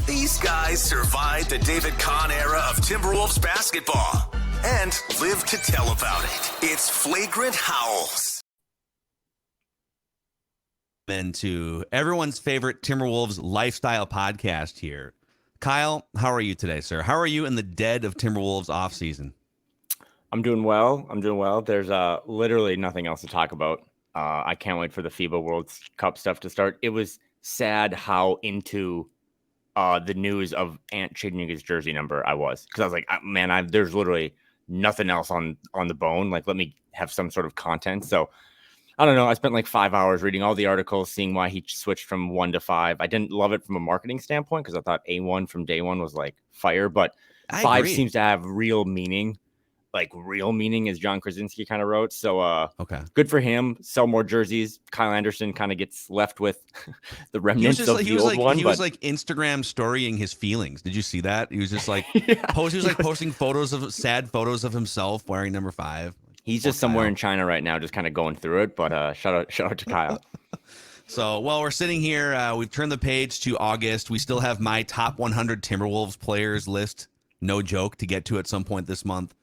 These guys survived the David Kahn era of Timberwolves basketball and live to tell about it. It's Flagrant Howls. Into everyone's favorite Timberwolves lifestyle podcast here. Kyle, how are you today, sir? How are you in the dead of Timberwolves offseason? I'm doing well. There's literally nothing else to talk about. I can't wait for the FIBA World Cup stuff to start. It was sad how into the news of Ant Chigniga's jersey number I was. Because I was like, man, there's literally nothing else on the bone. Like, let me have some sort of content. So I don't know. I spent like 5 hours reading all the articles, seeing why he switched from 1 to 5. I didn't love it from a marketing standpoint because I thought A1 from day one was like fire, but 5 seems to have real meaning. Like real meaning, as John Krasinski kind of wrote. So okay, good for him. Sell more jerseys. Kyle Anderson kind of gets left with the remnants of the old one. He was like Instagram storying his feelings. Did you see that? He was just like posting sad photos of himself wearing number 5. He's just somewhere in China right now, just kind of going through it. But shout out to Kyle. So while we're sitting here, we've turned the page to August. We still have my top 100 Timberwolves players list, no joke, to get to at some point this month.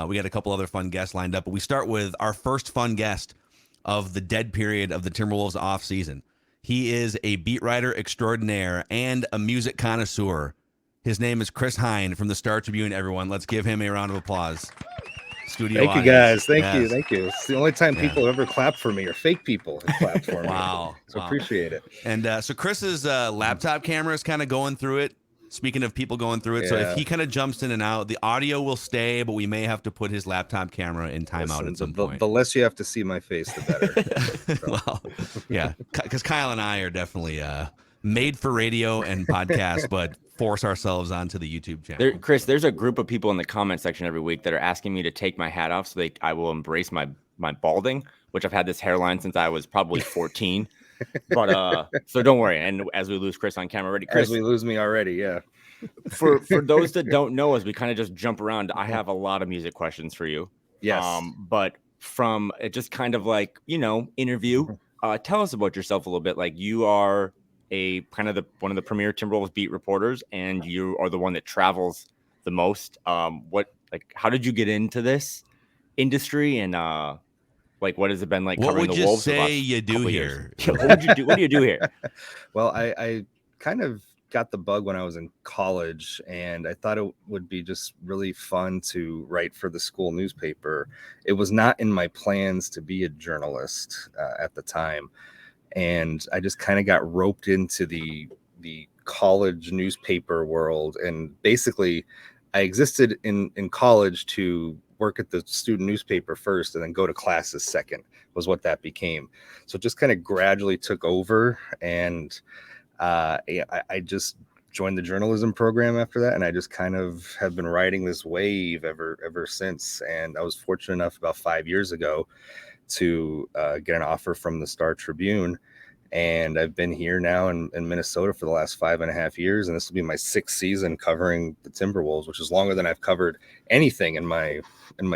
We got a couple other fun guests lined up, but we start with our first fun guest of the dead period of the Timberwolves offseason. He is a beat writer extraordinaire and a music connoisseur. His name is Chris Hine from the Star Tribune, everyone. Let's give him a round of applause. Studio Thank audience. You, guys. Thank you. It's the only time people ever clap for me, or fake people have clapped for me. Wow. So appreciate it. And so Chris's laptop camera is kind of going through it. Speaking of people going through it, so if he kind of jumps in and out, the audio will stay, but we may have to put his laptop camera in timeout at some point. The less you have to see my face, the better. Well, yeah, because Kyle and I are definitely made for radio and podcast, but force ourselves onto the YouTube channel. Chris, there's a group of people in the comment section every week that are asking me to take my hat off so I will embrace my balding, which I've had this hairline since I was probably 14. But so don't worry. And as we lose Chris on camera already, Chris, as we lose me already, yeah. For those that don't know, as we kind of just jump around, I have a lot of music questions for you. Yes. But from just kind of like, interview, tell us about yourself a little bit. Like, you are a kind of one of the premier Timberwolves beat reporters, and you are the one that travels the most. How did you get into this industry, and what has it been like covering the Wolves? What would you say you do here? What do you do here? Well, I kind of got the bug when I was in college, and I thought it would be just really fun to write for the school newspaper. It was not in my plans to be a journalist at the time, and I just kind of got roped into the college newspaper world. And basically, I existed in college to work at the student newspaper first and then go to classes second, was what that became. So it just kind of gradually took over, and I just joined the journalism program after that, and I just kind of have been riding this wave ever since. And I was fortunate enough about 5 years ago to get an offer from the Star Tribune, and I've been here now in Minnesota for the last 5.5 years, and this will be my 6th season covering the Timberwolves, which is longer than I've covered anything in my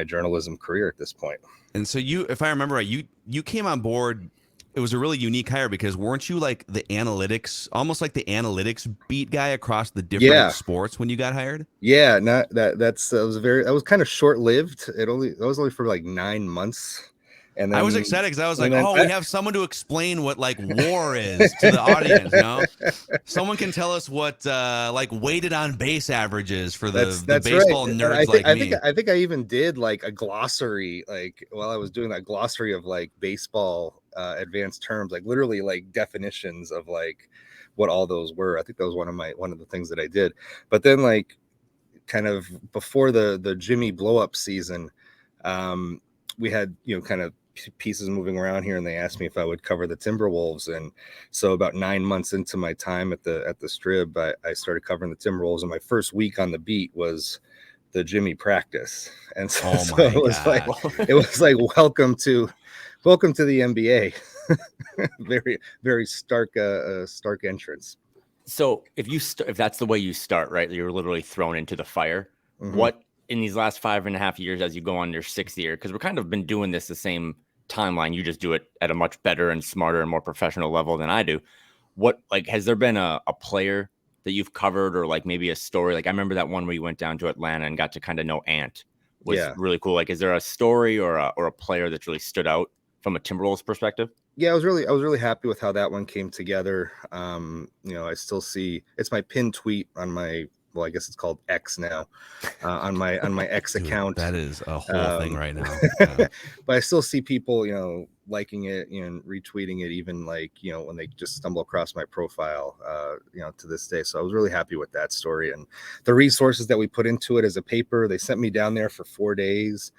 journalism career at this point. And so you, if I remember right, you came on board. It was a really unique hire because weren't you like the analytics, almost like the analytics beat guy across the different sports when you got hired? Yeah, that was kind of short lived. That was only for like 9 months. And then, I was excited because I was like, we have someone to explain what like war is to the audience. Someone can tell us what weighted on base averages for the baseball nerds like me. I think I even did like a glossary, like while I was doing that glossary of like baseball advanced terms, like literally like definitions of like what all those were. I think that was one of the things that I did. But then like kind of before the Jimmy blow up season, we had kind of pieces moving around here, and they asked me if I would cover the Timberwolves. And so about 9 months into my time at the Strib, I started covering the Timberwolves, and my first week on the beat was the Jimmy practice. And so, it was like welcome to the NBA. Very, very stark entrance. So if that's the way you start, right, you're literally thrown into the fire. Mm-hmm. What in these last 5.5 years, as you go on your 6th year, because we're kind of been doing this the same timeline, you just do it at a much better and smarter and more professional level than I do. What, like, has there been a player that you've covered, or like maybe a story? Like I remember that one where you went down to Atlanta and got to kind of know Ant was really cool. Like, is there a story or a player that's really stood out from a Timberwolves perspective? Yeah, I was really happy with how that one came together. I still see it's my pinned tweet on my, well, I guess it's called X now, on my X account. That is a whole thing right now. But I still see people, liking it and retweeting it, even like, when they just stumble across my profile, to this day. So I was really happy with that story and the resources that we put into it as a paper. They sent me down there for 4 days,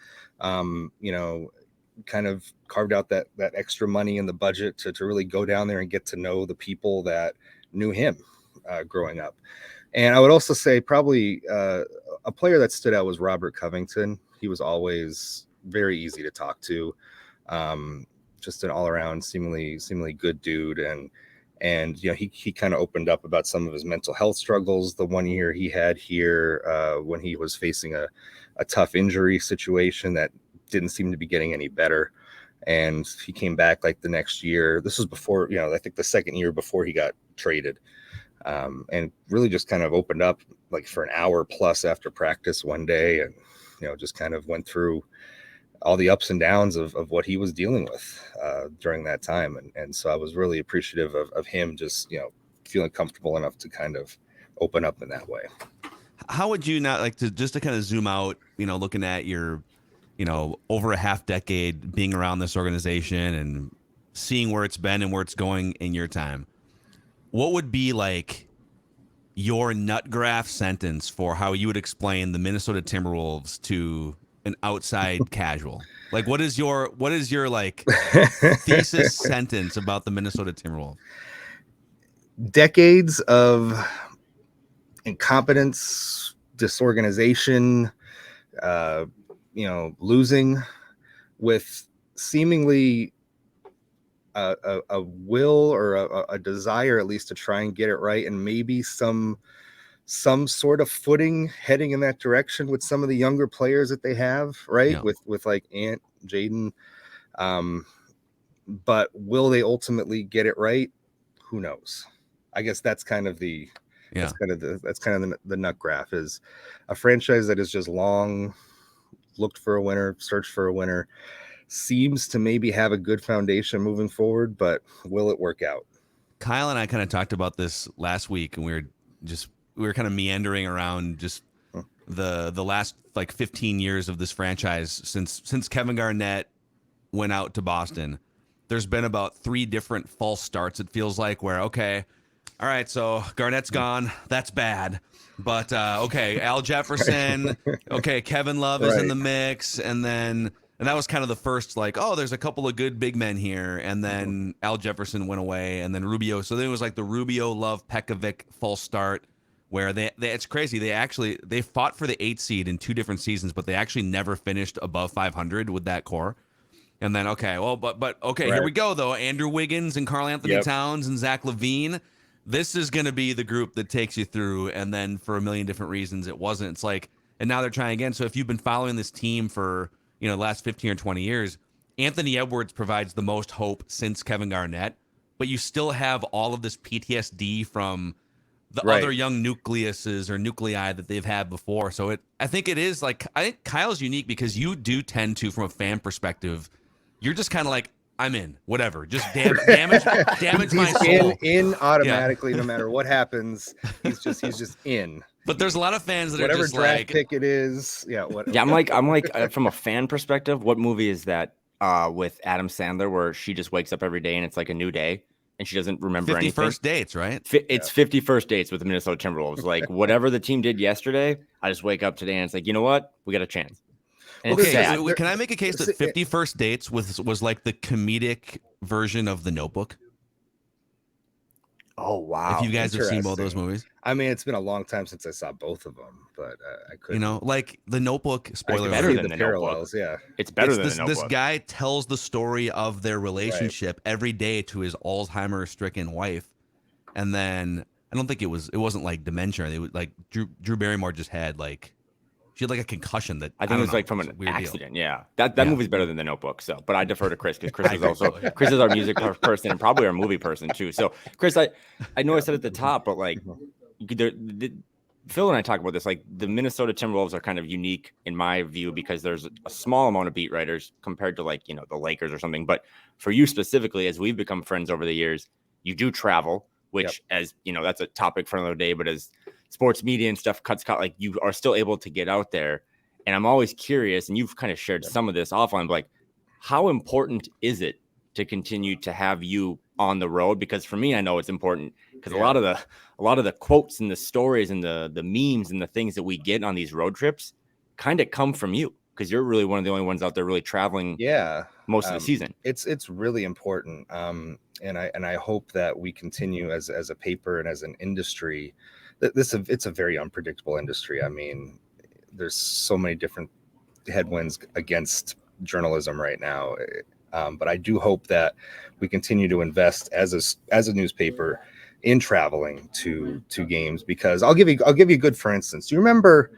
kind of carved out that extra money in the budget to really go down there and get to know the people that knew him growing up. And I would also say probably a player that stood out was Robert Covington. He was always very easy to talk to, just an all around seemingly good dude. And he kind of opened up about some of his mental health struggles. The 1 year he had here when he was facing a tough injury situation that didn't seem to be getting any better. And he came back like the next year. This was before, I think the second year before he got traded. And really just kind of opened up like for an hour plus after practice one day, and just kind of went through all the ups and downs of what he was dealing with during that time. And so I was really appreciative of him just feeling comfortable enough to kind of open up in that way. How would you not like to kind of zoom out, looking at your over a half decade being around this organization and seeing where it's been and where it's going in your time? What would be like your nut graph sentence for how you would explain the Minnesota Timberwolves to an outside casual? Like, what is your like thesis sentence about the Minnesota Timberwolves? Decades of incompetence, disorganization, losing, with seemingly a will or a desire at least to try and get it right, and maybe some sort of footing heading in that direction with some of the younger players that they have, right? Yeah. With like Ant, Jaden. But will they ultimately get it right? Who knows? I guess that's kind of the nut graph, is a franchise that is just long looked for a winner, searched for a winner, seems to maybe have a good foundation moving forward, but will it work out? Kyle and I kind of talked about this last week, and we were kind of meandering around just the last like 15 years of this franchise since Kevin Garnett went out to Boston. There's been about 3 different false starts, it feels like, where, okay, all right, so Garnett's gone. That's bad. But, okay, Al Jefferson. Okay, Kevin Love is in the mix. And that was kind of the first, like, oh, there's a couple of good big men here. And then Al Jefferson went away. And then Rubio. So then it was like the Rubio, Love, Pekovic false start, where they it's crazy. They fought for the 8th seed in 2 different seasons, but they actually never finished above 500 with that core. And then, okay, well, but okay, Here we go, though. Andrew Wiggins and Karl Anthony Towns and Zach LaVine. This is going to be the group that takes you through. And then for a million different reasons, it wasn't. It's like, and now they're trying again. So if you've been following this team for, the last 15 or 20 years, Anthony Edwards provides the most hope since Kevin Garnett, but you still have all of this PTSD from the other young nucleuses or nuclei that they've had before. So I think Kyle's unique because you do tend to, from a fan perspective, you're just kind of like, I'm in, whatever. Just damage my soul. In automatically, no matter what happens. He's just in. But there's a lot of fans that whatever are just draft like, pick it is. Yeah. I'm like from a fan perspective, what movie is that with Adam Sandler where she just wakes up every day and it's like a new day and she doesn't remember 50 anything? First dates, right? It's 50 First Dates with the Minnesota Timberwolves. Like whatever the team did yesterday, I just wake up today and it's like, you know what? We got a chance. And okay, can I make a case that 50 First Dates was like the comedic version of The Notebook? Oh, wow. If you guys have seen both those movies. I mean, it's been a long time since I saw both of them, but I couldn't. Like The Notebook, spoiler alert. Better than the parallels, Notebook. Yeah. It's better than The Notebook. This guy tells the story of their relationship every day to his Alzheimer's-stricken wife. And then, I don't think it wasn't like dementia. It was like Drew Barrymore just had like, she had like a concussion that I think it was like from an accident. Deal. Yeah, that movie's better than The Notebook. So, but I defer to Chris because Chris is our music person and probably our movie person too. So, Chris, I know I said at the top, but like Phil and I talk about this, like the Minnesota Timberwolves are kind of unique in my view because there's a small amount of beat writers compared to like, the Lakers or something. But for you specifically, as we've become friends over the years, you do travel, which as that's a topic for another day, but as sports media and stuff like you are still able to get out there. And I'm always curious, and you've kind of shared some of this offline, but like how important is it to continue to have you on the road? Because for me, I know it's important because a lot of the quotes and the stories and the memes and the things that we get on these road trips kind of come from you because you're really one of the only ones out there really traveling most of the season. It's really important. And I hope that we continue as a paper and as an industry. It's a very unpredictable industry. I mean, there's so many different headwinds against journalism right now. But I do hope that we continue to invest as a newspaper in traveling to games, because I'll give you a good for instance. Do you remember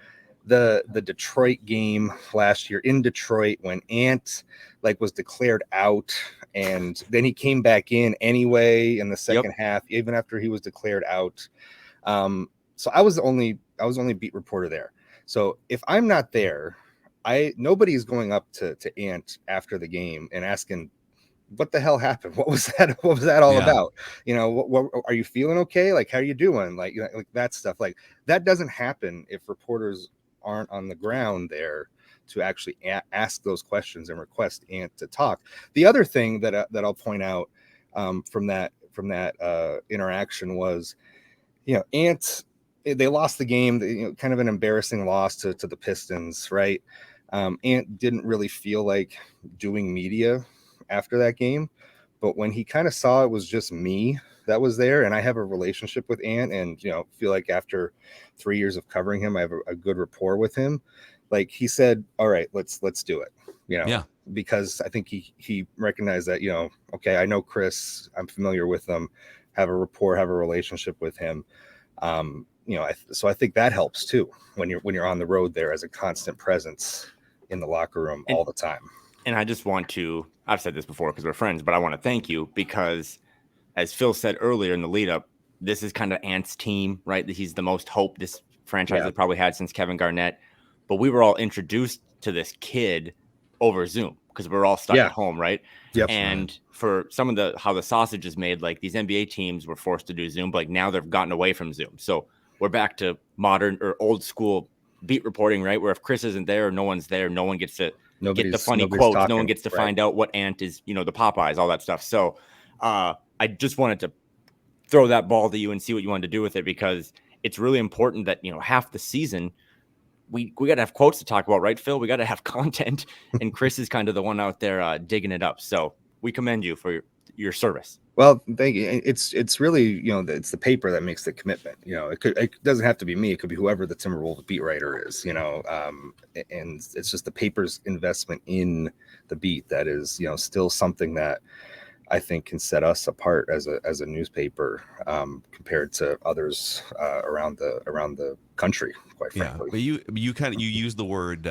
the Detroit game last year in Detroit when Ant was declared out and then he came back in anyway in the second half, even after he was declared out? So I was the only beat reporter there. So if I'm not there, nobody's going up to Ant after the game and asking, what the hell happened? What was that? What was that all about? What are you feeling okay? Like, how are you doing? Like that stuff. Like that doesn't happen if reporters aren't on the ground there to actually ask those questions and request Ant to talk. The other thing that I'll point out from that interaction was, Ant. They lost the game, kind of an embarrassing loss to the Pistons, right? Ant didn't really feel like doing media after that game, but when he kind of saw it was just me that was there, and I have a relationship with Ant, and feel like after 3 years of covering him, I have a good rapport with him. Like he said, all right, let's do it. Because I think he recognized that, okay, I know Chris, I'm familiar with him, have a rapport, have a relationship with him. So I think that helps too when you're on the road there as a constant presence in the locker room all the time. And I just want to, I've said this before because we're friends, but I want to thank you because as Phil said earlier in the lead up, this is kind of Ant's team, right? He's the most hope this franchise has probably had since Kevin Garnett. But we were all introduced to this kid over Zoom because we're all stuck at home, right? Yep. And for some of how the sausage is made, like these NBA teams were forced to do Zoom, but like now they've gotten away from Zoom. So we're back to modern or old school beat reporting, right? Where if Chris isn't there or no one's there, no one gets to get the funny quotes. Talking, no one gets to find out what Ant is, the Popeyes, all that stuff. So I just wanted to throw that ball to you and see what you wanted to do with it, because it's really important that, half the season we got to have quotes to talk about, right, Phil? We got to have content, and Chris is kind of the one out there digging it up. So we commend you for your service. Well, thank you. It's really, it's the paper that makes the commitment. It doesn't have to be me. It could be whoever the Timberwolves beat writer is, and it's just the paper's investment in the beat that is, still something that I think can set us apart as a newspaper compared to others around the country, quite frankly. But you used the word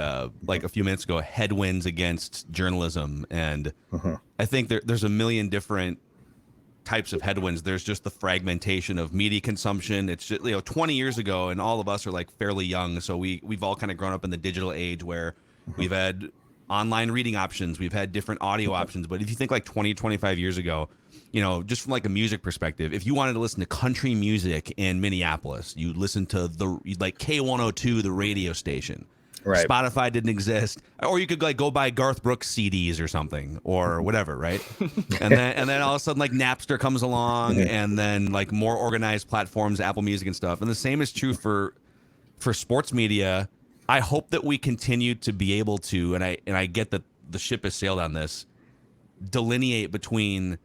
like a few minutes ago, headwinds against journalism, and I think there's a million different types of headwinds. There's just the fragmentation of media consumption. It's just 20 years ago, and all of us are like fairly young, so we've all kind of grown up in the digital age where we've had online reading options, we've had different audio options. But if you think like 20, 25 years ago, just from like a music perspective, if you wanted to listen to country music in Minneapolis, you listen to like K102, the radio station. Right. Spotify didn't exist, or you could like go buy Garth Brooks CDs or something or whatever, right? and then all of a sudden like Napster comes along, and then like more organized platforms, Apple Music and stuff. And the same is true for sports media. I hope that we continue to be able to, and I get that the ship has sailed on this, delineate between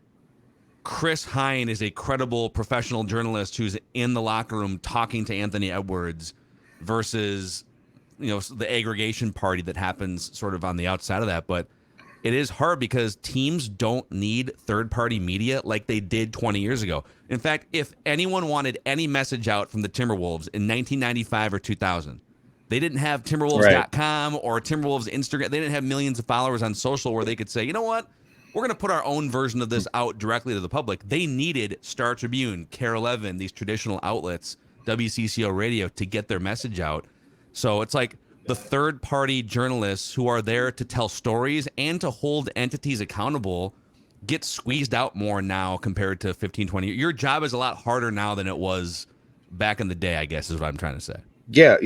Chris Hine is a credible professional journalist who's in the locker room talking to Anthony Edwards versus the aggregation party that happens sort of on the outside of that. But it is hard because teams don't need third-party media like they did 20 years ago. In fact, if anyone wanted any message out from the Timberwolves in 1995 or 2000, they didn't have Timberwolves.com or Timberwolves Instagram. They didn't have millions of followers on social where they could say, you know what? We're going to put our own version of this out directly to the public. They needed Star Tribune, Care 11, these traditional outlets WCCO radio to get their message out. So it's like the third-party journalists who are there to tell stories and to hold entities accountable get squeezed out more now compared to 15, 20 years. Your job is a lot harder now than it was back in the day, I guess is what I'm trying to say. Yeah.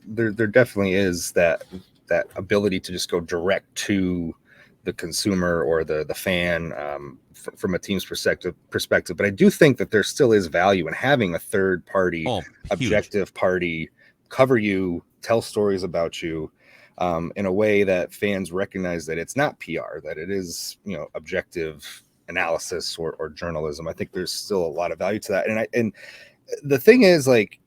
There definitely is that ability to just go direct to the consumer or the fan from a team's perspective. But I do think that there still is value in having a third party, objective party cover you, tell stories about you in a way that fans recognize that it's not PR, that it is, objective analysis or journalism. I think there's still a lot of value to that. And the thing is, like,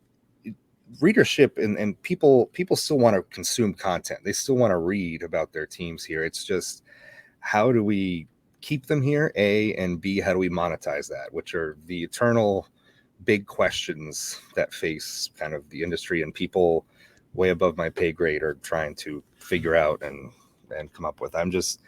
readership and people still want to consume content. They still want to read about their teams here. It's just, how do we keep them here? A, and B, how do we monetize that? Which are the eternal big questions that face kind of the industry, and people way above my pay grade are trying to figure out and come up with. I'm just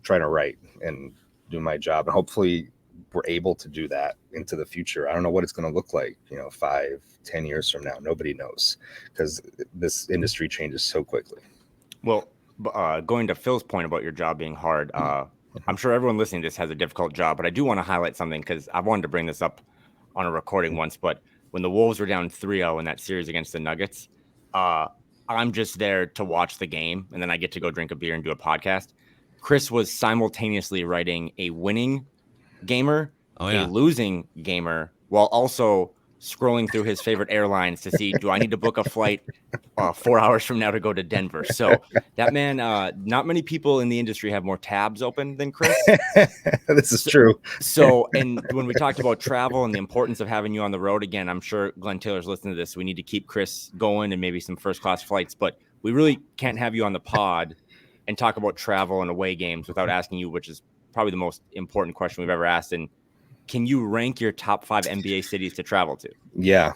trying to write and do my job, and hopefully we're able to do that into the future. I don't know what it's going to look like, 5-10 years from now. Nobody knows, because this industry changes so quickly. Well, going to Phil's point about your job being hard, I'm sure everyone listening to this has a difficult job, but I do want to highlight something, because I wanted to bring this up on a recording once, but when the Wolves were down 3-0 in that series against the Nuggets, I'm just there to watch the game, and then I get to go drink a beer and do a podcast. Chris was simultaneously writing a winning gamer, a losing gamer, while also scrolling through his favorite airlines to see, do I need to book a flight 4 hours from now to go to Denver? So that man, not many people in the industry have more tabs open than Chris. This is true. So, and when we talked about travel and the importance of having you on the road again, I'm sure Glenn Taylor's listening to this. We need to keep Chris going and maybe some first class flights, but we really can't have you on the pod and talk about travel and away games without asking you, which is probably the most important question we've ever asked. And can you rank your top 5 NBA cities to travel to? Yeah.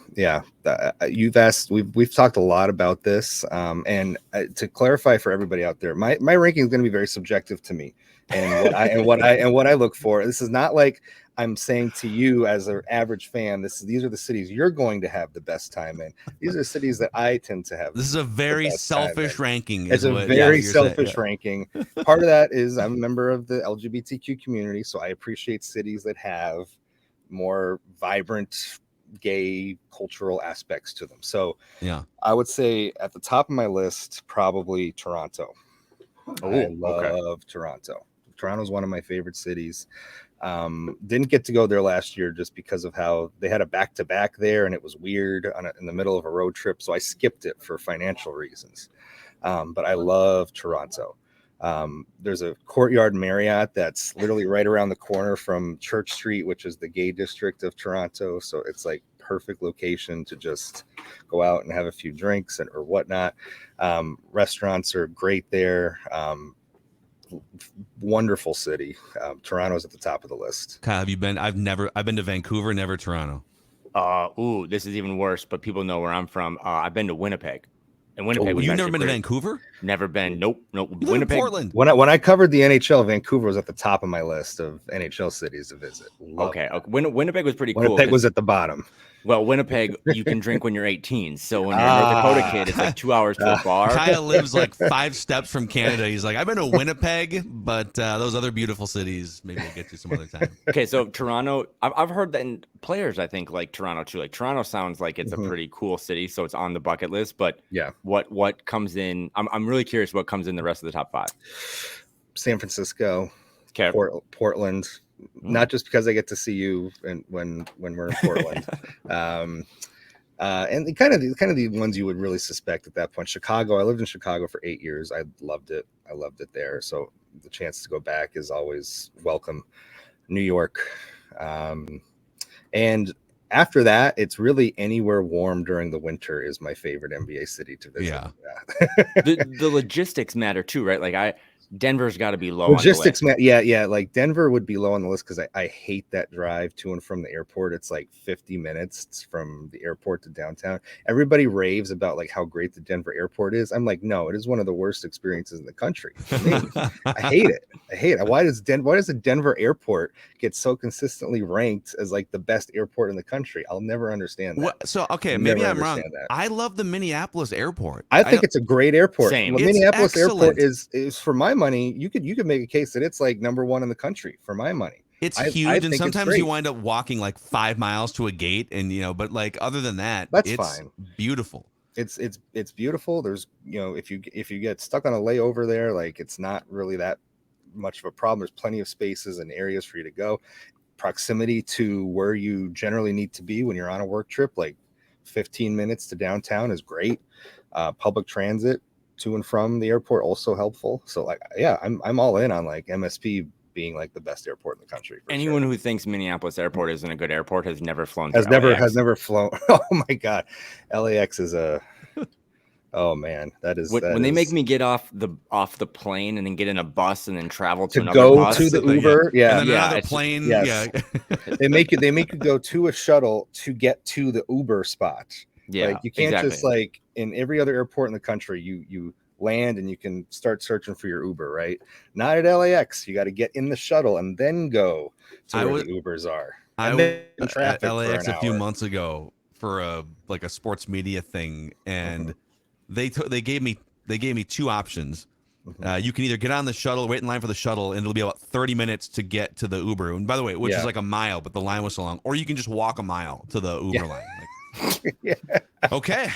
You've asked. We've talked a lot about this, and to clarify for everybody out there, my ranking is going to be very subjective to me, and what I look for. This is not like I'm saying to you as an average fan, these are the cities you're going to have the best time in. These are cities that I tend to have. This is a very selfish ranking. It's a very selfish ranking. Part of that is I'm a member of the LGBTQ community, so I appreciate cities that have more vibrant gay cultural aspects to them. So I would say at the top of my list, probably Toronto. I love Toronto. Toronto's one of my favorite cities. Didn't get to go there last year just because of how they had a back-to-back there, and it was weird in the middle of a road trip, so I skipped it for financial reasons. But I love Toronto. There's a Courtyard Marriott that's literally right around the corner from Church Street, which is the gay district of Toronto. So it's like perfect location to just go out and have a few drinks or whatnot. Restaurants are great there. Wonderful city. Toronto's at the top of the list. Kyle, have you been? I've been to Vancouver, never Toronto. This is even worse, but people know where I'm from. I've been to Winnipeg. And Winnipeg was you've never been to Vancouver? Never been. Nope. Winnipeg. Portland. When I covered the NHL, Vancouver was at the top of my list of NHL cities to visit. Okay. Winnipeg was pretty cool. Winnipeg was at the bottom. Well, Winnipeg, you can drink when you're 18. So when you're a North Dakota kid, it's like 2 hours to a bar. Kyle lives like 5 steps from Canada. He's like, I've been to Winnipeg, but those other beautiful cities, maybe we'll get to some other time. Okay, so Toronto, I've heard that in players, I think, like Toronto too. Like Toronto sounds like it's a pretty cool city, so it's on the bucket list. But yeah, what comes in? I'm really curious what comes in the rest of the top 5. San Francisco, Mm. Portland. Not just because I get to see you when we're in Portland, and kind of the ones you would really suspect at that point. Chicago. I lived in Chicago for 8 years. I loved it. There. So the chance to go back is always welcome. New York, and after that, it's really anywhere warm during the winter is my favorite NBA city to visit. Yeah. The logistics matter too, right? Like Denver's got to be low Logistics, on the man. Yeah. Like Denver would be low on the list because I hate that drive to and from the airport. It's like 50 minutes from the airport to downtown. Everybody raves about like how great the Denver airport is. I'm like, no, it is one of the worst experiences in the country for me. I hate it. Why does the Denver airport get so consistently ranked as like the best airport in the country? I'll never understand that. So okay, I'll maybe never I'm wrong. understand that. I love the Minneapolis airport. I think it's a great airport. Same. The It's Minneapolis airport excellent. is for my money. You could make a case that it's like number one in the country for my money. It's I huge, think and it's sometimes you great. wind up walking like 5 miles to a gate, and but like other than that, That's it's fine. beautiful. It's beautiful. There's if you get stuck on a layover there, like it's not really that much of a problem. There's plenty of spaces and areas for you to go. Proximity to where you generally need to be when you're on a work trip, like 15 minutes to downtown is great. Public transit to and from the airport also helpful. So like, yeah, I'm all in on like MSP being like the best airport in the country. Anyone who thinks Minneapolis airport isn't a good airport has never flown. has LAX. never flown. Oh my God, LAX is a. Oh man, that is when they make me get off the plane and then get in a bus and then travel to another go bus. to the Uber. Yeah, and then another it's plane. yes. Yeah, they make you go to a shuttle to get to the Uber spot. Yeah, like you can't exactly. just like in every other airport in the country, you land and you can start searching for your Uber, right? Not at LAX. You got to get in the shuttle and then go to where the Ubers are. I was in traffic at LAX for an a few hour. months ago for a sports media thing, and they gave me 2 options. You can either get on the shuttle, wait in line for the shuttle, and it'll be about 30 minutes to get to the Uber. And by the way, which is like a mile, but the line was so long. Or you can just walk a mile to the Uber line. Like, yeah. Okay,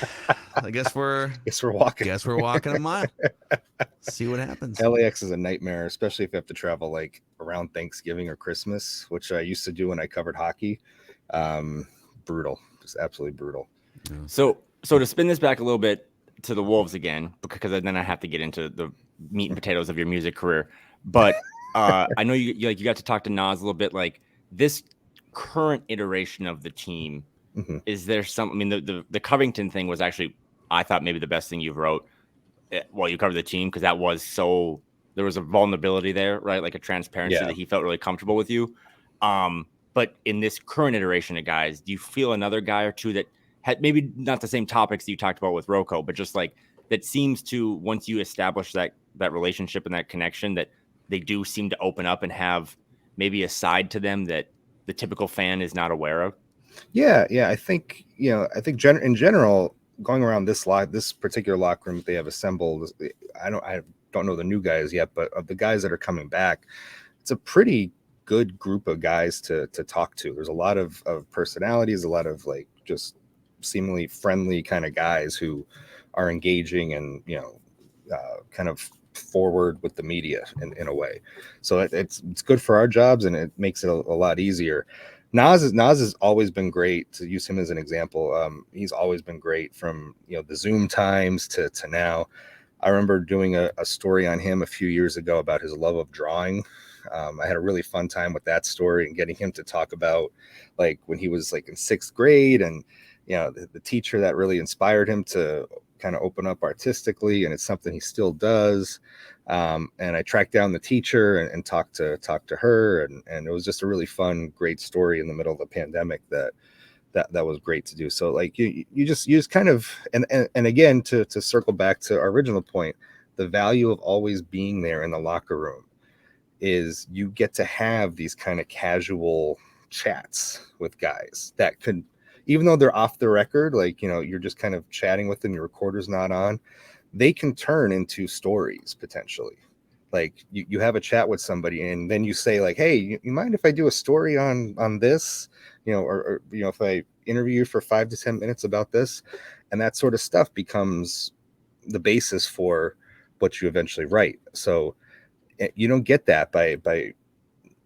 I guess we're walking. Guess we're walking a mile. See what happens. LAX is a nightmare, especially if you have to travel like around Thanksgiving or Christmas, which I used to do when I covered hockey. Brutal, just absolutely brutal. Yeah. So to spin this back a little bit to the Wolves again, because then I have to get into the meat and potatoes of your music career. But I know you got to talk to Nas a little bit. Like this current iteration of the team, is there some? I mean, the Covington thing was actually, I thought, maybe the best thing you've wrote while you covered the team, because that was so, there was a vulnerability there, right? Like a transparency that he felt really comfortable with you. But in this current iteration of guys, do you feel another guy or two that had maybe not the same topics that you talked about with Rocco, but just like that seems to, once you establish that relationship and that connection, that they do seem to open up and have maybe a side to them that the typical fan is not aware of? Yeah. I think, in general, going around this particular locker room that they have assembled, I don't know the new guys yet, but of the guys that are coming back, it's a pretty good group of guys to talk to. There's a lot of personalities, a lot of like just seemingly friendly kind of guys who are engaging and kind of forward with the media in a way. So it's good for our jobs, and it makes it a lot easier. Nas has always been great, to use him as an example. He's always been great from the Zoom times to now. I remember doing a story on him a few years ago about his love of drawing. I had a really fun time with that story and getting him to talk about like when he was like in 6th grade, and the teacher that really inspired him to kind of open up artistically, and it's something he still does. And I tracked down the teacher and talked to her, and it was just a really fun, great story in the middle of the pandemic that was great to do. So like you just kind of, and again, to circle back to our original point, the value of always being there in the locker room is you get to have these kind of casual chats with guys that could, even though they're off the record, like, you're just kind of chatting with them, your recorder's not on, they can turn into stories potentially. Like you have a chat with somebody and then you say like, hey, you mind if I do a story on this, or if I interview you for 5 to 10 minutes about this, and that sort of stuff becomes the basis for what you eventually write. So you don't get that by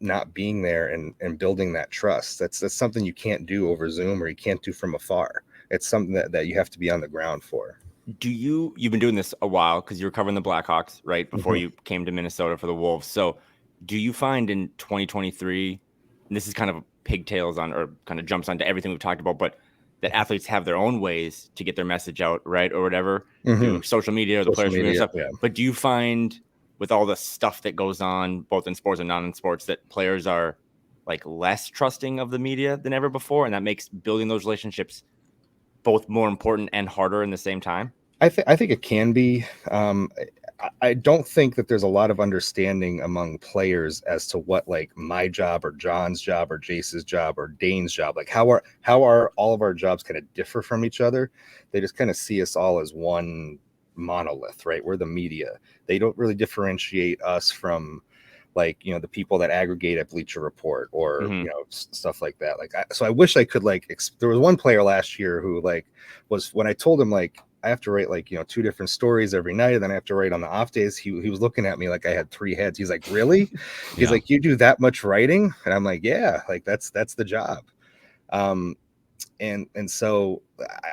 not being there and building that trust. That's something you can't do over Zoom, or you can't do from afar. It's something that you have to be on the ground for. You've been doing this a while because you were covering the Blackhawks right before you came to Minnesota for the Wolves. So do you find in 2023, and this is kind of pigtails on, or kind of jumps onto everything we've talked about, but that athletes have their own ways to get their message out, right? Or whatever, through social media or the players and stuff. Yeah. But do you find with all the stuff that goes on both in sports and non in sports, that players are like less trusting of the media than ever before, and that makes building those relationships both more important and harder in the same time? I think it can be. I don't think that there's a lot of understanding among players as to what like my job or John's job or Jace's job or Dane's job, like how are all of our jobs kind of differ from each other. They just kind of see us all as one monolith, right? We're the media. They don't really differentiate us from like, you know, the people that aggregate at Bleacher Report or, you know, stuff like that. Like, so I wish I could like, there was one player last year who like was, when I told him like, I have to write like, you know, 2 different stories every night, and then I have to write on the off days. He was looking at me like I had 3 heads. He's like, really? He's like, you do that much writing? And I'm like, yeah, like that's the job. And so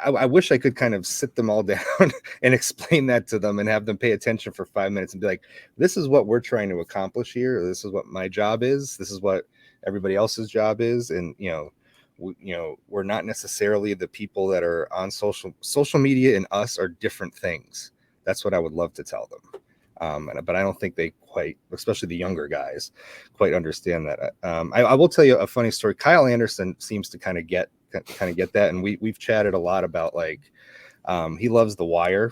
I wish I could kind of sit them all down and explain that to them and have them pay attention for 5 minutes and be like, this is what we're trying to accomplish here. This is what my job is. This is what everybody else's job is. And, we're not necessarily the people that are on social media, and us are different things. That's what I would love to tell them. But I don't think they quite, especially the younger guys, quite understand that. I will tell you a funny story. Kyle Anderson seems to kind of get that. And we've chatted a lot about like, he loves The Wire,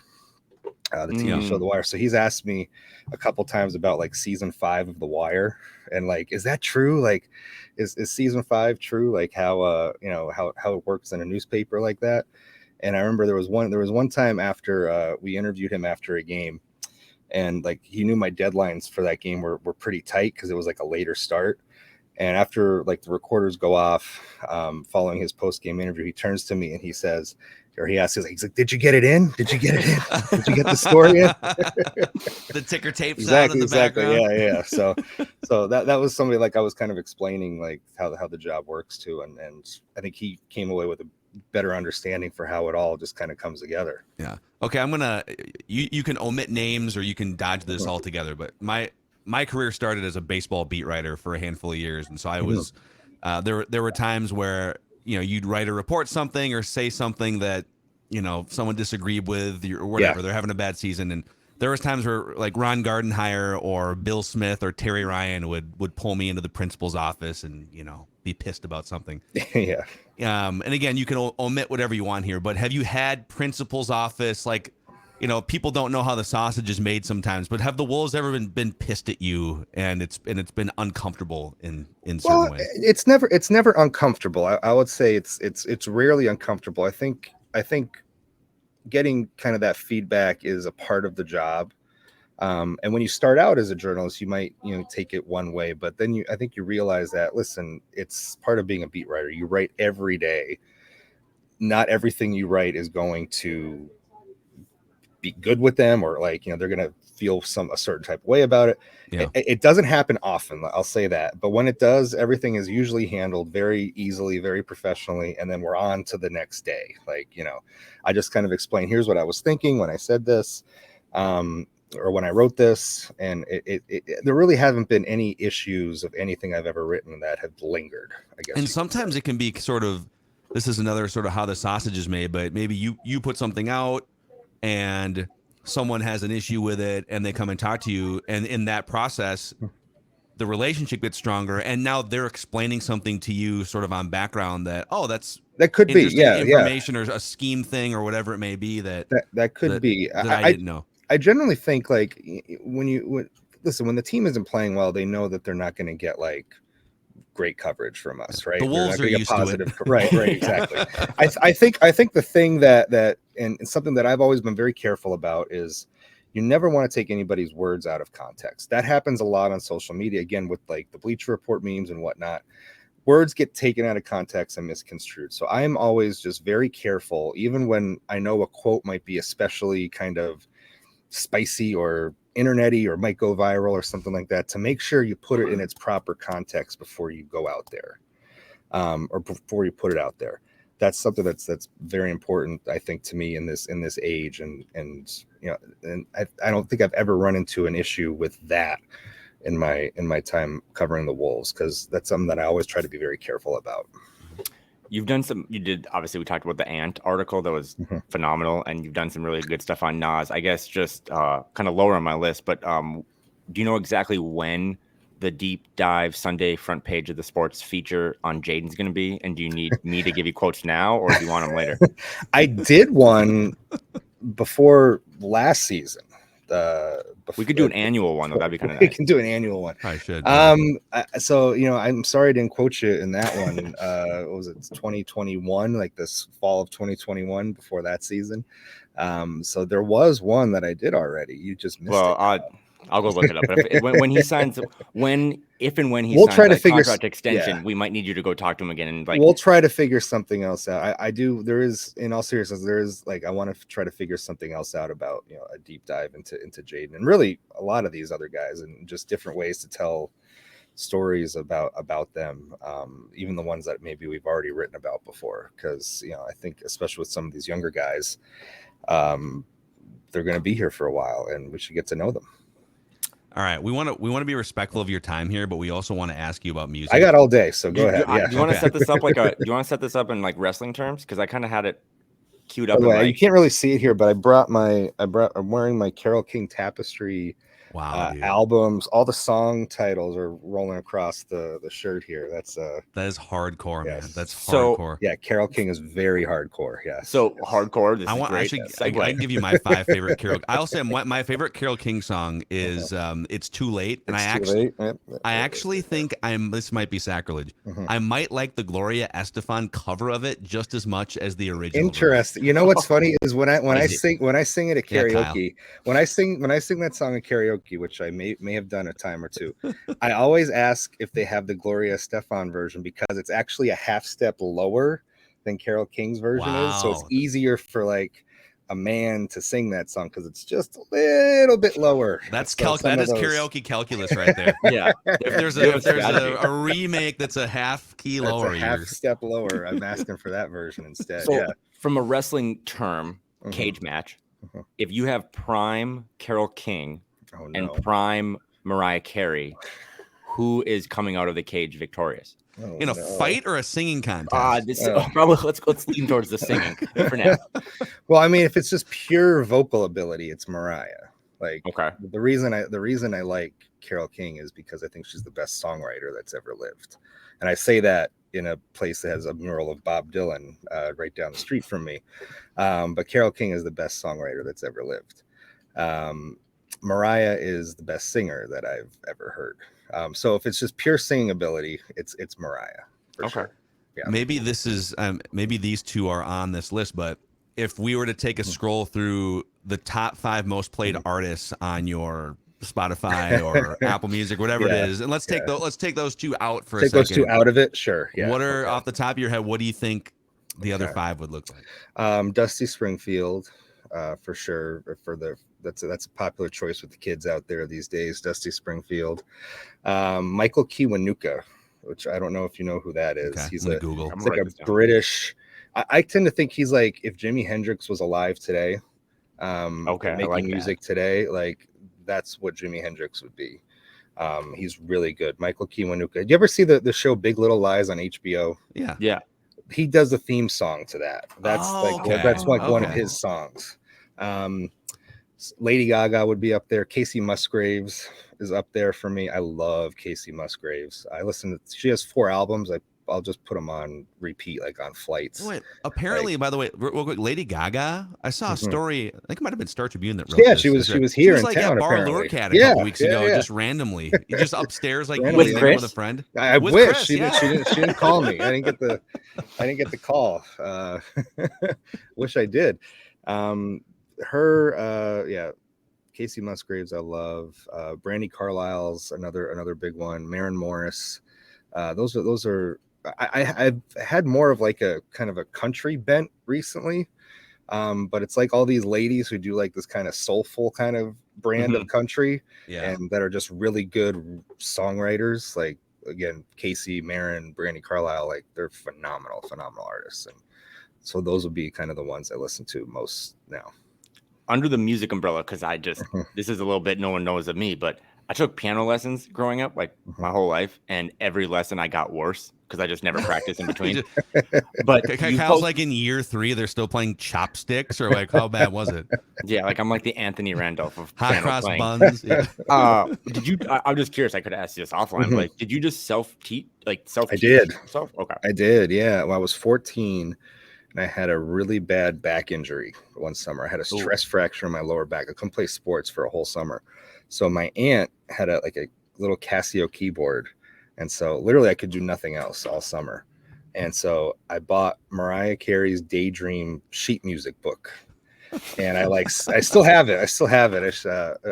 the TV show The Wire. So he's asked me a couple times about like season 5 of The Wire, and like, is that true? Like, is season 5 true? Like how how it works in a newspaper like that. And I remember there was one time after we interviewed him after a game, and like he knew my deadlines for that game were pretty tight because it was like a later start. And after like the recorders go off, following his post-game interview, he turns to me and he says, or he asks, he's like, did you get it in? Did you get it in? Did you get the story in? The ticker tape Exactly, sound in the background. Yeah. So that was somebody like I was kind of explaining like how the job works too. And I think he came away with a better understanding for how it all just kind of comes together. Yeah. Okay. I'm going to, you can omit names or you can dodge this altogether, but my career started as a baseball beat writer for a handful of years. And so I was, there were times where, you'd write a report something or say something that, someone disagreed with or whatever. They're having a bad season. And there was times where like Ron Gardenhire or Bill Smith or Terry Ryan would pull me into the principal's office and, be pissed about something. Yeah. And again, you can omit whatever you want here, but have you had principal's office, like, people don't know how the sausage is made sometimes, but have the Wolves ever been pissed at you and it's been uncomfortable in certain ways? It's never uncomfortable. I would say it's rarely uncomfortable. I think getting kind of that feedback is a part of the job. And when you start out as a journalist, you might, take it one way, but then I think you realize that, listen, it's part of being a beat writer. You write every day. Not everything you write is going to be good with them, or like, they're going to feel a certain type of way about it. Yeah. It doesn't happen often, I'll say that. But when it does, everything is usually handled very easily, very professionally. And then we're on to the next day. Like, I just kind of explain, here's what I was thinking when I said this, or when I wrote this. And there really haven't been any issues of anything I've ever written that have lingered, I guess. And sometimes it can be sort of, this is another sort of how the sausage is made, but maybe you put something out and someone has an issue with it and they come and talk to you. And in that process, the relationship gets stronger. And now they're explaining something to you sort of on background that could be, information or a scheme thing or whatever it may be that could be. That I didn't know. I generally think like when the team isn't playing well, they know that they're not going to get like great coverage from us, right? The Wolves are used to it. Right, exactly. I think the thing that and something that I've always been very careful about is you never want to take anybody's words out of context. That happens a lot on social media, again, with like the Bleacher Report memes and whatnot. Words get taken out of context and misconstrued. So I am always just very careful, even when I know a quote might be especially kind of spicy or internety or might go viral or something like that, to make sure you put it in its proper context before you go out there, or before you put it out there. That's something that's very important, I think, to me in this age. And I don't think I've ever run into an issue with that in my time covering the Wolves, because that's something that I always try to be very careful about. You did, obviously we talked about the Ant article that was phenomenal, and you've done some really good stuff on Nas. I guess just kind of lower on my list, but do you know exactly when the deep dive Sunday front page of the sports feature on Jaden's going to be? And do you need me to give you quotes now, or do you want them later? I did one before last season. We could do an annual one, though. That'd be kind of We nice. can do an annual one. I should. So I'm sorry I didn't quote you in that one. What was it, 2021? Like this fall of 2021, before that season. So there was one that I did already. You just missed it. I'll go look it up. But when he signs, if and when he We'll signs try to that figure contract extension, yeah. we might need you to go talk to him again. And We'll try to figure something else out. I do. There is, in all seriousness, there is I want to try to figure something else out about a deep dive into Jaden and really a lot of these other guys and just different ways to tell stories about them, even the ones that maybe we've already written about before. Because I think especially with some of these younger guys, they're going to be here for a while, and we should get to know them. All right, we want to be respectful of your time here, but we also want to ask you about music. I got all day, so go ahead. Do you want to set this up do you want to set this up in like wrestling terms? Because I kind of had it queued up. By the way, you can't really see it here, but I'm wearing my Carole King tapestry. Wow, albums, all the song titles are rolling across the shirt here. That is hardcore, yes. Man. That's so, hardcore. Yeah, Carole King is very hardcore. Yeah. So hardcore. I can give you my 5 favorite Carole. I'll say my favorite Carole King song is "It's Too Late," and I actually think this might be sacrilege. I might like the Gloria Estefan cover of it just as much as the original. Interesting. Version. You know what's funny is when I sing it at karaoke, when I sing that song at karaoke, which I may have done a time or two, I always ask if they have the Gloria Estefan version because it's actually a half step lower than Carole King's version is, so it's easier for like a man to sing that song because it's just a little bit lower. That's karaoke calculus right there. Yeah. If there's a remake that's a half key lower, half step lower, I'm asking for that version instead. So from a wrestling term, cage match, if you have prime Carole King and prime Mariah Carey, who is coming out of the cage victorious? In a fight or a singing contest? Probably let's lean towards the singing for now. Well, I mean, if it's just pure vocal ability, it's Mariah. Like, okay. The reason I like Carole King is because I think she's the best songwriter that's ever lived, and I say that in a place that has a mural of Bob Dylan right down the street from me. But Carole King is the best songwriter that's ever lived. Mariah is the best singer that I've ever heard. So if it's just pure singing ability, it's Mariah. For sure. Yeah. Maybe this is maybe these two are on this list, but if we were to take a scroll through the top 5 most played artists on your Spotify or Apple Music, whatever it is, and let's take those two out for a second. Take those two out of it, sure. Yeah. What are off the top of your head? What do you think the other 5 would look like? Dusty Springfield, for sure. That's a popular choice with the kids out there these days. Dusty Springfield, Michael Kiwanuka, which I don't know if you know who that is. Okay, He's Google. He's like a British. I tend to think he's like if Jimi Hendrix was alive today, making music today, like that's what Jimi Hendrix would be. He's really good. Michael Kiwanuka. Did you ever see the show Big Little Lies on HBO? Yeah. He does the theme song to that. That's one of his songs. Lady Gaga would be up there. Casey Musgraves is up there for me. I love Casey Musgraves. She has 4 albums. I'll just put them on repeat, like on flights. Wait, apparently, by the way, real quick, Lady Gaga. I saw a story. I think it might have been Star Tribune that wrote this. She was here in like town. At Bar Lurkat a couple weeks ago, just randomly, just upstairs, like with a friend. I wish she didn't call me. I didn't get the call. Wish I did. Casey Musgraves I love. Brandy Carlisle's another big one. Maren Morris. Those are I've had more of like a kind of a country bent recently, but it's like all these ladies who do like this kind of soulful kind of brand of country, and that are just really good songwriters. Like again, Casey, Maren, Brandy Carlisle, like they're phenomenal artists, and so those would be kind of the ones I listen to most now. Under the music umbrella, because I just this is a little bit no one knows of me, but I took piano lessons growing up, like my whole life, and every lesson I got worse because I just never practiced in between. But Kyle's like in year 3, they're still playing chopsticks, or like how bad was it? yeah, like I'm like the Anthony Randolph of Hot piano cross playing. buns. Yeah. Did you? I'm just curious. I could ask you this offline, but like, did you just self-teach? I did. Yourself? Okay. I did. Yeah. Well, I was 14 and I had a really bad back injury one summer. I had a stress fracture in my lower back. I couldn't play sports for a whole summer. So my aunt had a little Casio keyboard. And so literally I could do nothing else all summer. And so I bought Mariah Carey's Daydream sheet music book. And I still have it.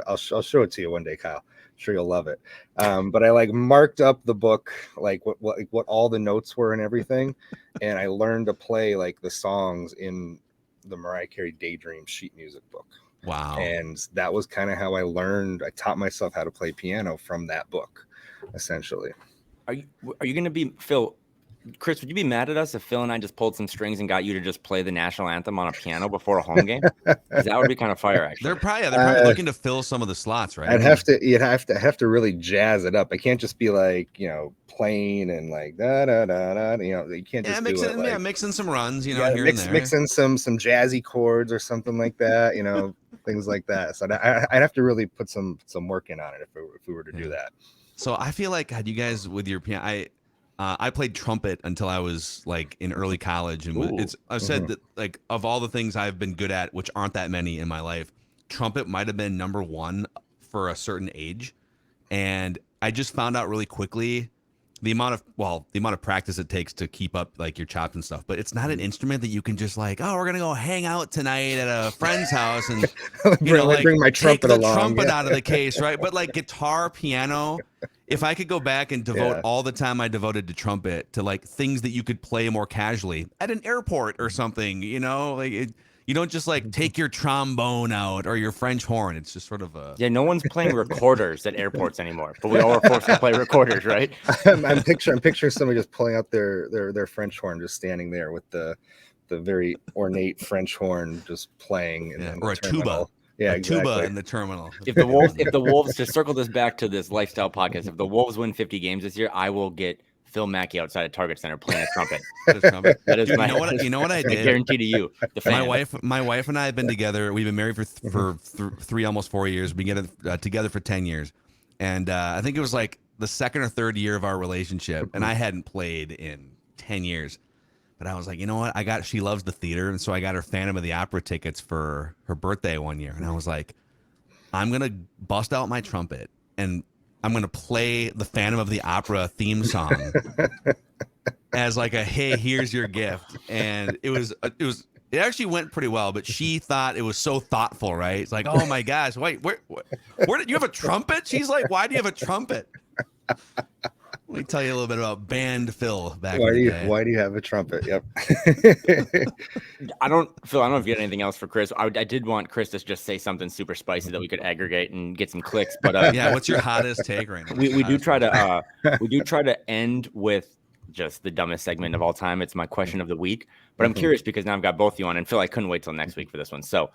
I'll show it to you one day, Kyle. I'm sure you'll love it. But I marked up the book, what all the notes were and everything. And I learned to play the songs in the Mariah Carey Daydream sheet music book. Wow. And that was kind of how I learned. I taught myself how to play piano from that book, essentially. Are you going to be, Phil, Chris, would you be mad at us if Phil and I just pulled some strings and got you to just play the national anthem on a piano before a home game? Because that would be kind of fire, actually. They're probably looking to fill some of the slots, right? I'd have to really jazz it up. I can't just be plain and da da da da. You can't just mixing some runs, here and there. Mixing some jazzy chords or something like that, things like that. So I'd have to really put some work in on it if we were to do that. So I feel like, had you guys with your piano, I played trumpet until I was in early college, and I've said that of all the things I've been good at, which aren't that many in my life, trumpet might have been number one for a certain age. And I just found out really quickly the amount of practice it takes to keep up your chops and stuff. But it's not an instrument that you can just we're gonna go hang out tonight at a friend's house and bring my trumpet take the along. Trumpet out of the case, right? But guitar, piano, if I could go back and devote all the time I devoted to trumpet to things that you could play more casually at an airport or something, you don't just take your trombone out or your French horn. It's just sort of a no one's playing recorders at airports anymore, but we all are forced to play recorders, right? I'm picturing somebody just pulling out their French horn, just standing there with the very ornate French horn, just playing, or a tuba. Yeah, exactly. Tuba in the terminal. If the Wolves, to circle this back to this lifestyle podcast, if the Wolves win 50 games this year, I will get Phil Mackey outside of Target Center playing a trumpet. That is my. You know what I did? I guarantee to you, the fan. My wife and I have been together. We've been married for 3, almost 4 years. We've been together for 10 years, and I think it was the second or third year of our relationship, and I hadn't played in 10 years. But I was like, you know what? She loves the theater, and so I got her Phantom of the Opera tickets for her birthday one year. And I was like, I'm gonna bust out my trumpet and I'm gonna play the Phantom of the Opera theme song as a hey, here's your gift. And it actually went pretty well, but she thought it was so thoughtful, right? It's like, oh my gosh, wait, where did you have a trumpet? She's like, why do you have a trumpet? Let me tell you a little bit about Band Phil back in the day. Why do you have a trumpet? Yep. I don't know if you had anything else for Chris. I did want Chris to just say something super spicy that we could aggregate and get some clicks. But what's your hottest take right now? We do try to end with just the dumbest segment of all time. It's my question of the week. But I'm curious because now I've got both of you on, and Phil, I couldn't wait till next week for this one. So,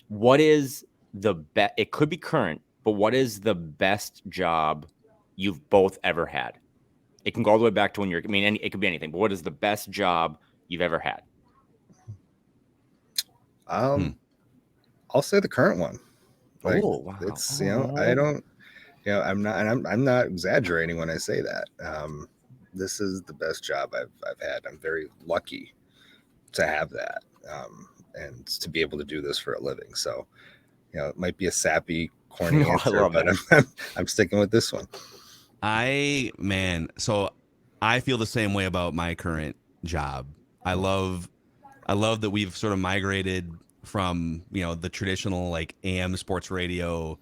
what is the best? It could be current, but what is the best job you've both ever had? It can go all the way back to when you're, it could be anything, but what is the best job you've ever had? I'll say the current one. Wow. It's, I don't, I'm not exaggerating when I say that. This is the best job I've had. I'm very lucky to have that. And to be able to do this for a living. So, it might be a sappy, corny answer, but I'm sticking with this one. So I feel the same way about my current job. I love that we've sort of migrated from, the traditional AM sports radio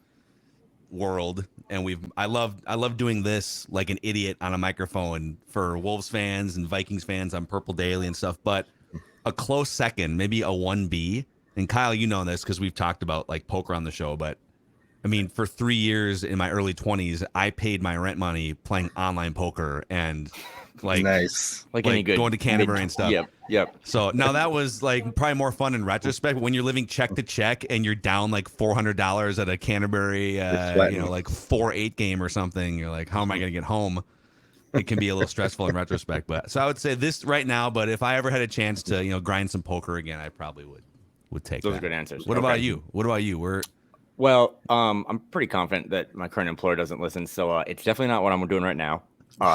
world. And I love doing this like an idiot on a microphone for Wolves fans and Vikings fans on Purple Daily and stuff. But a close second, maybe a 1B. And Kyle, you know this because we've talked about poker on the show, but I mean, for 3 years in my early 20s, I paid my rent money playing online poker and Nice. Like any good going to Canterbury and stuff. Yep. So now that was like probably more fun in retrospect. But when you're living check to check and you're down like $400 at a Canterbury, like 4-8 game or something, you're like, how am I going to get home? It can be a little stressful in retrospect. But so I would say this right now. But if I ever had a chance to grind some poker again, I probably would take Those that. are good answers. What about you? Well, I'm pretty confident that my current employer doesn't listen, so it's definitely not what I'm doing right now.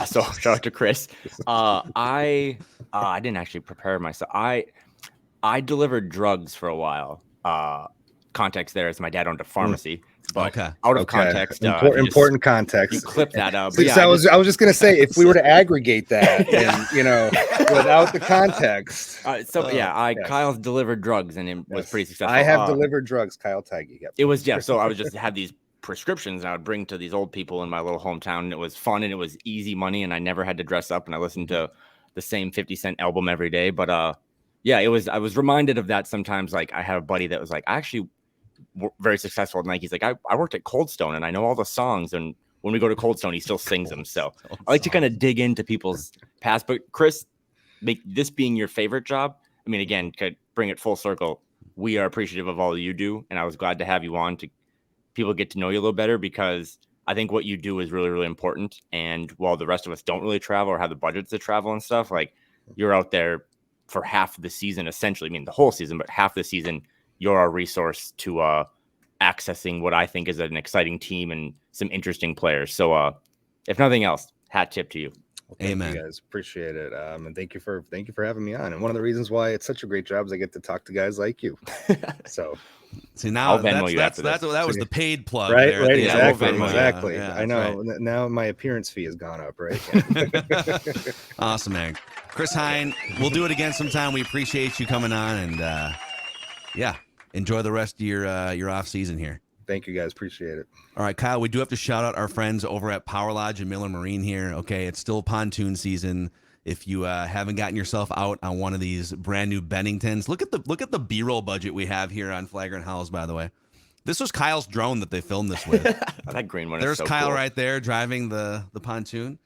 So shout out to Chris. I didn't actually prepare myself. I delivered drugs for a while. Context there is my dad owned a pharmacy, but out of context, important context. You clip that up. So I was just gonna say, if we were to aggregate that, and without the context. Kyle's delivered drugs and it was pretty successful. I have delivered drugs, Kyle Theige. Yep. It was So I was just had these prescriptions and I would bring to these old people in my little hometown, and it was fun and it was easy money, and I never had to dress up, and I listened to the same 50 Cent album every day. But I was reminded of that sometimes. Like I had a buddy that was like, I actually very successful at Nike. He's like, I worked at Cold Stone and I know all the songs, and when we go to Cold Stone, he still sings them. So I like to kind of dig into people's past. But Chris, this being your favorite job, I mean, again, could bring it full circle. We are appreciative of all you do, and I was glad to have you on to people get to know you a little better, because I think what you do is really, really important. And while the rest of us don't really travel or have the budgets to travel and stuff, like you're out there for half the season, essentially. I mean, the whole season, but half the season, you're a resource to accessing what I think is an exciting team and some interesting players. So if nothing else, hat tip to you. Well, thank you guys, appreciate it, and thank you for having me on. And one of the reasons why it's such a great job is I get to talk to guys like you. So see, now that was the paid plug, right? There. Right, exactly. Yeah, I know. right. Now my appearance fee has gone up, right? Awesome, man. Chris Hine, we'll do it again sometime. We appreciate you coming on, and enjoy the rest of your off season here. Thank you guys, appreciate it. All right, Kyle, we do have to shout out our friends over at Power Lodge and Miller Marine here. Okay, it's still pontoon season. If you haven't gotten yourself out on one of these brand new Benningtons, look at the B-roll budget we have here on Flagrant Howls. By the way, this was Kyle's drone that they filmed this with. That green one. There's is so Kyle cool. right there driving the pontoon.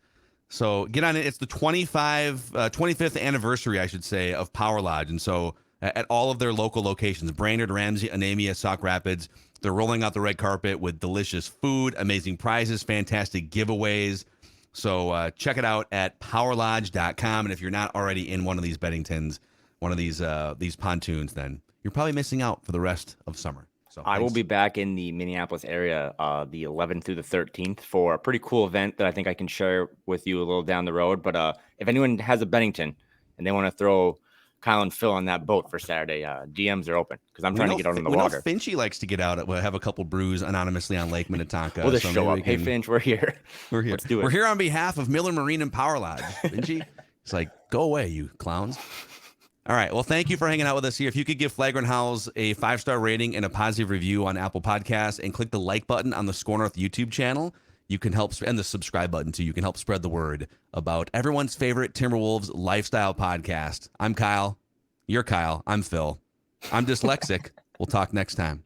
So get on it. It's the 25th anniversary, I should say, of Power Lodge, and so at all of their local locations, Brainerd, Ramsey, Anemia, Sauk Rapids, they're rolling out the red carpet with delicious food, amazing prizes, fantastic giveaways. So check it out at powerlodge.com. And if you're not already in one of these Benningtons, one of these pontoons, then you're probably missing out for the rest of summer. So I will be back in the Minneapolis area the 11th through the 13th for a pretty cool event that I think I can share with you a little down the road. But if anyone has a Bennington and they want to throw Kyle and Phil on that boat for Saturday, DMs are open, because I'm trying to get out on the water. Finchy likes to get out. We'll have a couple brews anonymously on Lake Minnetonka. We'll just show up. Hey, Finch, we're here. We're here. Let's do it. We're here on behalf of Miller Marine and Power Lodge. Finchy, it's like, go away, you clowns. All right. Well, thank you for hanging out with us here. If you could give Flagrant Howls a 5-star rating and a positive review on Apple Podcasts, and click the like button on the Score North YouTube channel, you can help, and the subscribe button too. You can help spread the word about everyone's favorite Timberwolves lifestyle podcast. I'm Kyle. You're Kyle. I'm Phil. I'm dyslexic. We'll talk next time.